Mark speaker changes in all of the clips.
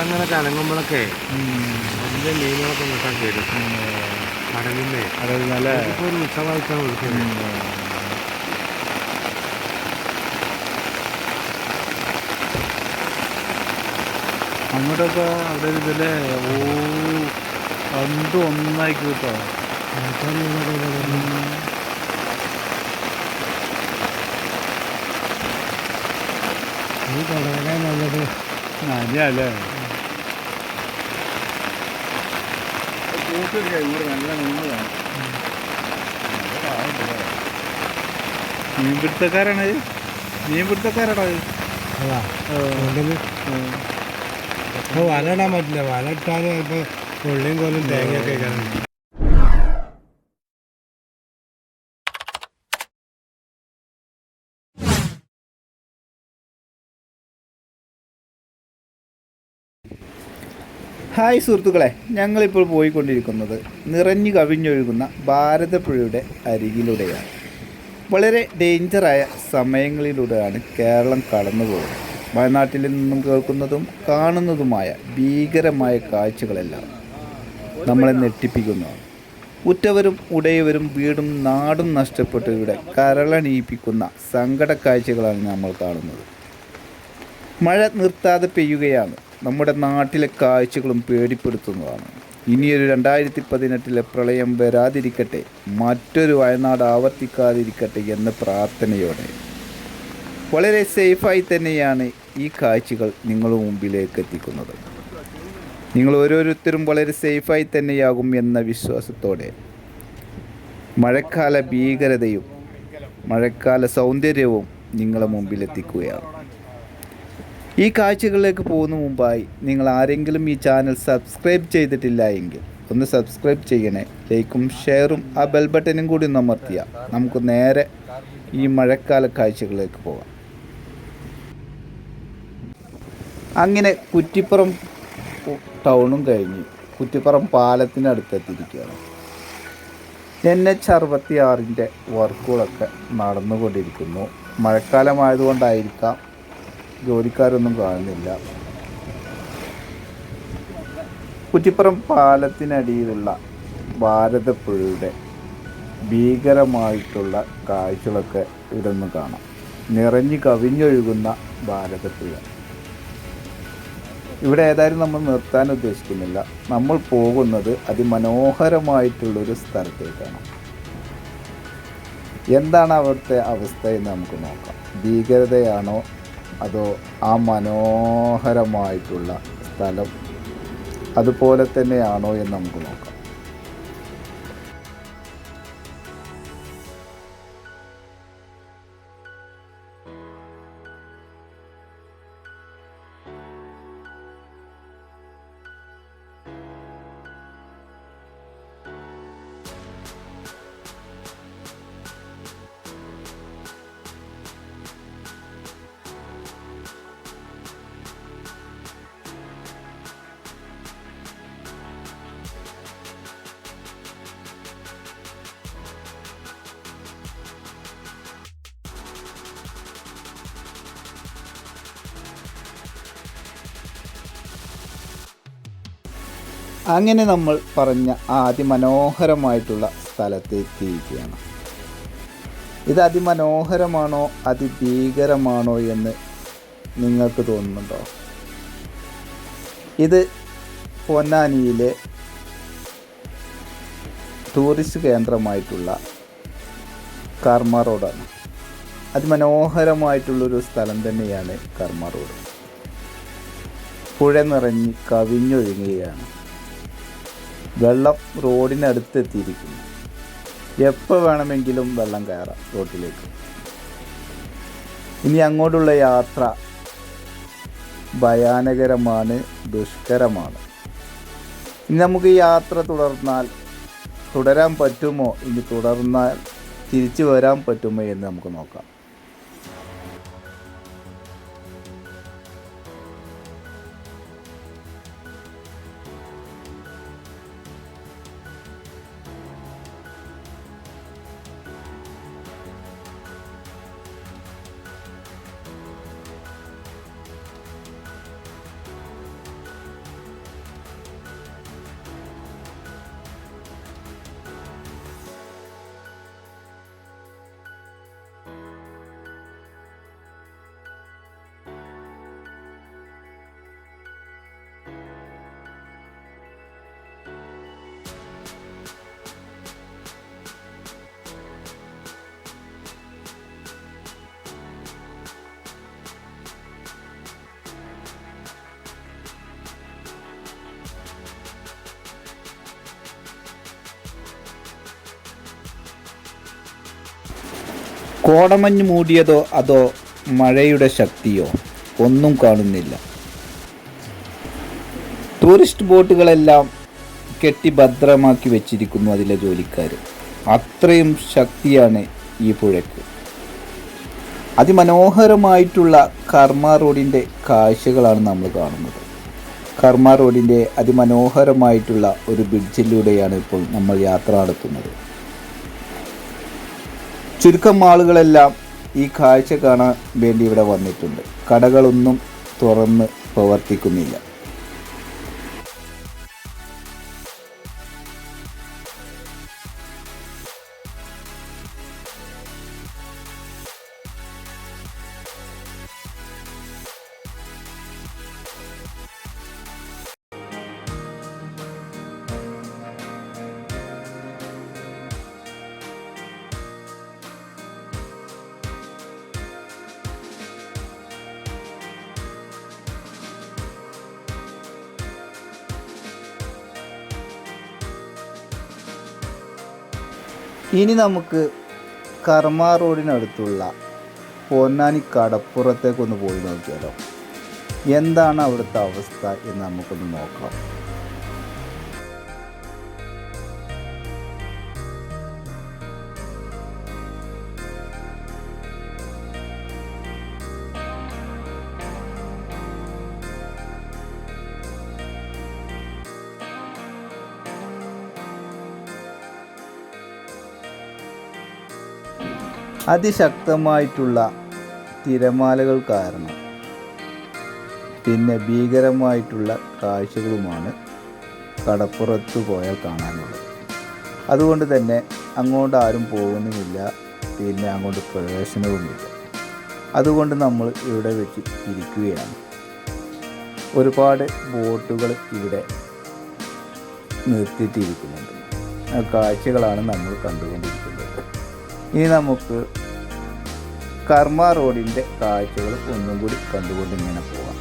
Speaker 1: വെള്ളം ഇങ്ങനെ കലങ്ങുമ്പോഴൊക്കെ വലിയ മീനുകളൊക്കെ കിട്ടാൻ വരും. കടലില്ലേ
Speaker 2: അതായത് നല്ല
Speaker 1: ഇപ്പോൾ ഒരു ഉത്സവമായിട്ടാണ് വിളിക്കുന്നത്.
Speaker 2: അങ്ങോട്ടൊക്കെ അവിടെ ഇതിലെ രണ്ടും ഒന്നായി കേട്ടോ.
Speaker 1: ഈ കടകളെ നല്ലത്
Speaker 2: നല്ലല്ലേ നല്ല നിന്നതാണ്. മീൻപിടുത്തക്കാരാണ്. മീൻപിടുത്തക്കാരാണോ അത്?
Speaker 1: അപ്പോൾ വല ഇടാൻ പറ്റില്ല. വല ഇട്ടാൽ ഇപ്പോൾ പുള്ളിയും കോലും തേങ്ങയൊക്കെ കാണും.
Speaker 2: ഹായ് സുഹൃത്തുക്കളെ, ഞങ്ങളിപ്പോൾ പോയിക്കൊണ്ടിരിക്കുന്നത് നിറഞ്ഞു കവിഞ്ഞൊഴുകുന്ന ഭാരതപ്പുഴയുടെ അരികിലൂടെയാണ്. വളരെ ഡേഞ്ചറായ സമയങ്ങളിലൂടെയാണ് കേരളം കടന്നു പോകുന്നത്. വയനാട്ടിൽ നിന്നും കേൾക്കുന്നതും കാണുന്നതുമായ ഭീകരമായ കാഴ്ചകളെല്ലാം നമ്മളെ ഞെട്ടിപ്പിക്കുന്നതാണ്. ഉറ്റവരും ഉടയവരും വീടും നാടും നഷ്ടപ്പെട്ടവരുടെ കരളണിയിപ്പിക്കുന്ന സങ്കട കാഴ്ചകളാണ് നമ്മൾ കാണുന്നത്. മഴ നിർത്താതെ പെയ്യുകയാണ്. നമ്മുടെ നാട്ടിലെ കാഴ്ചകളും പേടിപ്പെടുത്തുന്നതാണ്. ഇനിയൊരു 2018 പ്രളയം വരാതിരിക്കട്ടെ, മറ്റൊരു വയനാട് ആവർത്തിക്കാതിരിക്കട്ടെ എന്ന പ്രാർത്ഥനയോടെ വളരെ സേഫായി തന്നെയാണ് ഈ കാഴ്ചകൾ നിങ്ങളുടെ മുമ്പിലേക്ക് എത്തിക്കുന്നത്. നിങ്ങൾ ഓരോരുത്തരും വളരെ സേഫായി തന്നെയാകും എന്ന വിശ്വാസത്തോടെ മഴക്കാല ഭീകരതയും മഴക്കാല സൗന്ദര്യവും നിങ്ങളുടെ മുമ്പിൽ എത്തിക്കുകയാണ്. ഈ കാഴ്ചകളിലേക്ക് പോകുന്ന മുമ്പായി നിങ്ങൾ ആരെങ്കിലും ഈ ചാനൽ സബ്സ്ക്രൈബ് ചെയ്തിട്ടില്ല എങ്കിൽ ഒന്ന് സബ്സ്ക്രൈബ് ചെയ്യണേ. ലൈക്കും ഷെയറും ആ ബെൽ ബട്ടനും കൂടി ഒന്ന് അമർത്തിയാൽ നമുക്ക് നേരെ ഈ മഴക്കാല കാഴ്ചകളിലേക്ക് പോകാം. അങ്ങനെ കുറ്റിപ്പുറം ടൗണും കഴിഞ്ഞ് കുറ്റിപ്പുറം പാലത്തിനടുത്തെത്തിയിരിക്കുകയാണ്. NH66 വർക്കുകളൊക്കെ നടന്നുകൊണ്ടിരിക്കുന്നു. മഴക്കാലമായതുകൊണ്ടായിരിക്കാം ജോലിക്കാരൊന്നും കാണുന്നില്ല. കുറ്റിപ്പുറം പാലത്തിനടിയിലുള്ള ഭാരതപ്പുഴയുടെ ഭീകരമായിട്ടുള്ള കാഴ്ചകളൊക്കെ ഇവിടെ നിന്ന് കാണാം. നിറഞ്ഞു കവിഞ്ഞൊഴുകുന്ന ഭാരതപ്പുഴ. ഇവിടെ ഏതായാലും നമ്മൾ നിർത്താൻ ഉദ്ദേശിക്കുന്നില്ല. നമ്മൾ പോകുന്നത് അതിമനോഹരമായിട്ടുള്ളൊരു സ്ഥലത്തേക്കാണ്. എന്താണ് അവിടുത്തെ അവസ്ഥ എന്ന് നമുക്ക് നോക്കാം. ഭീകരതയാണോ അതോ ആ മനോഹരമായിട്ടുള്ള സ്ഥലം അതുപോലെ തന്നെയാണോ എന്ന് നമുക്ക് നോക്കാം. അങ്ങനെ നമ്മൾ പറഞ്ഞ ആ അതിമനോഹരമായിട്ടുള്ള സ്ഥലത്തെത്തിയിരിക്കുകയാണ്. ഇത് അതിമനോഹരമാണോ അതിഭീകരമാണോ എന്ന് നിങ്ങൾക്ക് തോന്നുന്നുണ്ടോ? ഇത് പൊന്നാനിയിലെ ടൂറിസ്റ്റ് കേന്ദ്രമായിട്ടുള്ള കർമ്മ റോഡാണ്. അതിമനോഹരമായിട്ടുള്ളൊരു സ്ഥലം തന്നെയാണ് കർമ്മ റോഡ്. പുഴ നിറഞ്ഞ് കവിഞ്ഞൊഴുകുകയാണ്. വെള്ളം റോഡിനടുത്തെത്തിയിരിക്കുന്നു. എപ്പോൾ വേണമെങ്കിലും വെള്ളം കയറാം റോഡിലേക്ക്. ഇനി അങ്ങോട്ടുള്ള യാത്ര ഭയാനകരമാണ്, ദുഷ്കരമാണ്. ഇനി നമുക്ക് ഈ യാത്ര തുടരാൻ പറ്റുമോ, ഇനി തുടർന്നാൽ തിരിച്ചു വരാൻ പറ്റുമോ എന്ന് നമുക്ക് നോക്കാം. കോടമഞ്ഞ് മൂടിയതോ അതോ മഴയുടെ ശക്തിയോ ഒന്നും കാണുന്നില്ല. ടൂറിസ്റ്റ് ബോട്ടുകളെല്ലാം കെട്ടി ഭദ്രമാക്കി വെച്ചിരിക്കുന്നു അതിലെ ജോലിക്കാർ. അത്രയും ശക്തിയാണ് ഈ പുഴയ്ക്ക്. അതിമനോഹരമായിട്ടുള്ള കർമ്മ റോഡിൻ്റെ കാഴ്ചകളാണ് നമ്മൾ കാണുന്നത്. കർമ്മ റോഡിൻ്റെ അതിമനോഹരമായിട്ടുള്ള ഒരു ബ്രിഡ്ജിലൂടെയാണ് ഇപ്പോൾ നമ്മൾ യാത്ര നടത്തുന്നത്. ചുരുക്കം ആളുകളെല്ലാം ഈ കാഴ്ച കാണാൻ വേണ്ടി ഇവിടെ വന്നിട്ടുണ്ട്. കടകളൊന്നും തുറന്ന് പ്രവർത്തിക്കുന്നില്ല. ഇനി നമുക്ക് കർമ്മ റോഡിനടുത്തുള്ള പൊന്നാനി കടപ്പുറത്തേക്കൊന്ന് പോയി നോക്കിയാലോ. എന്താണ് അവിടുത്തെ അവസ്ഥ എന്ന് നമുക്കൊന്ന് നോക്കാം. അതിശക്തമായിട്ടുള്ള തിരമാലകൾ കാരണം പിന്നെ ഭീകരമായിട്ടുള്ള കാഴ്ചകളുമാണ് കടപ്പുറത്ത് പോയാൽ കാണാനുള്ളത്. അതുകൊണ്ട് തന്നെ അങ്ങോട്ട് ആരും പോകുന്നുമില്ല, പിന്നെ അങ്ങോട്ട് പ്രവേശനവുമില്ല. അതുകൊണ്ട് നമ്മൾ ഇവിടെ വെച്ച് ഇരിക്കുകയാണ്. ഒരുപാട് ബോട്ടുകൾ ഇവിടെ നിർത്തിയിട്ടിരിക്കുന്നുണ്ട്. ആ കാഴ്ചകളാണ് നമ്മൾ കണ്ടുകൊണ്ടിരിക്കുന്നത്. ഇനി നമുക്ക് കർമ്മ റോഡിൻ്റെ കാഴ്ചകൾ ഒന്നും കൂടി കണ്ടുകൊണ്ട് ഇങ്ങനെ പോകാം.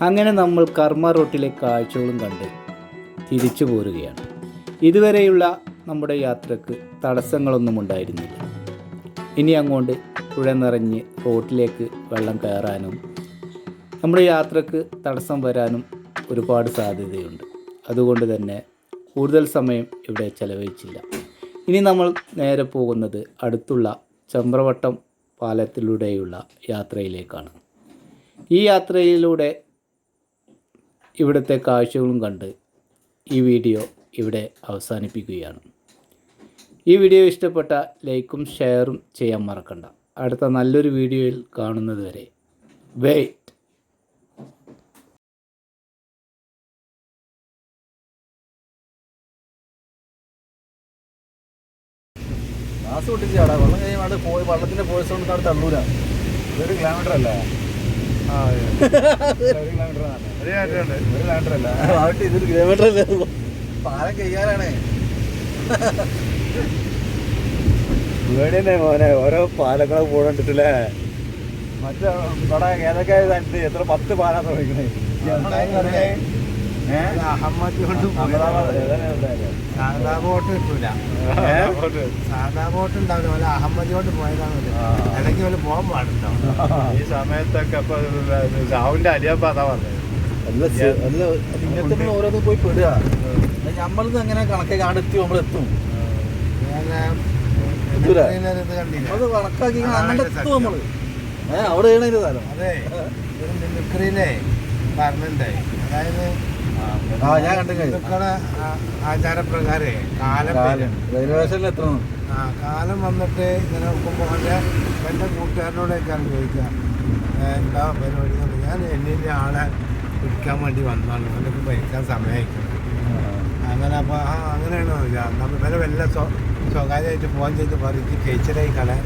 Speaker 2: അങ്ങനെ നമ്മൾ കർമ്മ റോട്ടിലെ കാഴ്ചകളും കണ്ട് തിരിച്ചു പോരുകയാണ്. ഇതുവരെയുള്ള നമ്മുടെ യാത്രക്ക് തടസ്സങ്ങളൊന്നും ഉണ്ടായിരുന്നില്ല. ഇനി അങ്ങോട്ട് പുഴ നിറഞ്ഞ് റോട്ടിലേക്ക് വെള്ളം കയറാനും നമ്മുടെ യാത്രക്ക് തടസ്സം വരാനും ഒരുപാട് സാധ്യതയുണ്ട്. അതുകൊണ്ട് തന്നെ കൂടുതൽ സമയം ഇവിടെ ചെലവഴിച്ചില്ല. ഇനി നമ്മൾ നേരെ പോകുന്നത് അടുത്തുള്ള ചമ്രവട്ടം പാലത്തിലൂടെയുള്ള യാത്രയിലേക്കാണ്. ഈ യാത്രയിലൂടെ ഇവിടുത്തെ കാഴ്ചകളും കണ്ട് ഈ വീഡിയോ ഇവിടെ അവസാനിപ്പിക്കുകയാണ്. ഈ വീഡിയോ ഇഷ്ടപ്പെട്ട ലൈക്കും ഷെയറും ചെയ്യാൻ മറക്കണ്ട. അടുത്ത നല്ലൊരു വീഡിയോയിൽ കാണുന്നത് വരെ വെയിറ്റ്.
Speaker 3: ഗ്ലാസ് പൊട്ടിച്ചാടാ വെള്ളം കഴിയുമ്പോൾ പോയി വെള്ളത്തിൻ്റെ ഫോഴ്സ് കൊണ്ട് അവിടെ തള്ളൂല. 1 കിലോമീറ്റർ അല്ലേ?
Speaker 1: ആ
Speaker 3: 1 കിലോമീറ്റർ അല്ല ആവട്ടെ, ഇതൊരു കിലോമീറ്റർ അല്ലേ? പാലം കഴിയാനാണ്.
Speaker 2: ഇവിടെ തന്നെ മോനെ ഓരോ പാലങ്ങളെ പോകണ്ടിട്ടില്ലേ?
Speaker 3: മറ്റേ ഇവിടെ ഏതൊക്കെ എത്ര 10 പാലാണ് തുടങ്ങിക്കണേ.
Speaker 1: അഹമ്മദ് കൊണ്ട് സാധാ ബോട്ട് കിട്ടൂല. സാധാ ബോട്ട് ഉണ്ടാവില്ല. പോലെ അഹമ്മദ് കൊണ്ട് പോയതാണ്. ഇടയ്ക്ക് പോലെ പോകാൻ പാടുണ്ടോ ഈ സമയത്തൊക്കെ? അപ്പൊ സാവിന്റെ അലിയപ്പ അതാ പറഞ്ഞത്.
Speaker 3: ഇങ്ങനത്തെ ഓരോന്നും പോയി പെടുക. നമ്മളിന്ന് എങ്ങനെ കണക്കാക്കി അവിടെ എത്തി നമ്മളെത്തും. അത് കണക്കാക്കി അങ്ങനെ എത്തും നമ്മള്. അവിടെ ചെയ്യണ സ്ഥലം.
Speaker 1: അതെ, ഒരു മിമിക്രിയിലെ പറഞ്ഞിട്ടുണ്ടായി. അതായത്
Speaker 3: ഞാൻ കണ്ടു
Speaker 1: ആചാരപ്രകാരേ കാലം
Speaker 3: റെയിൽവേ സ്റ്റേഷനിൽ എത്തണം.
Speaker 1: കാലം വന്നിട്ട് ഇങ്ങനെ നോക്കുമ്പോൾ എൻ്റെ കൂട്ടുകാരനോടൊക്കെയാണ് ചോദിക്കുക എന്താ പരിപാടി. ഞാൻ എന്നെ ആളെ പിടിക്കാൻ വേണ്ടി വന്നാണ്, അവനൊക്കെ ഭരിക്കാൻ സമയമായിരിക്കണം. അങ്ങനെ അപ്പോൾ അങ്ങനെയാണോ നമ്മൾ വില സ്വകാര്യമായിട്ട് ഫോൺ ചെയ്ത് പറഞ്ഞ് കഴിച്ചതായി കളയാൻ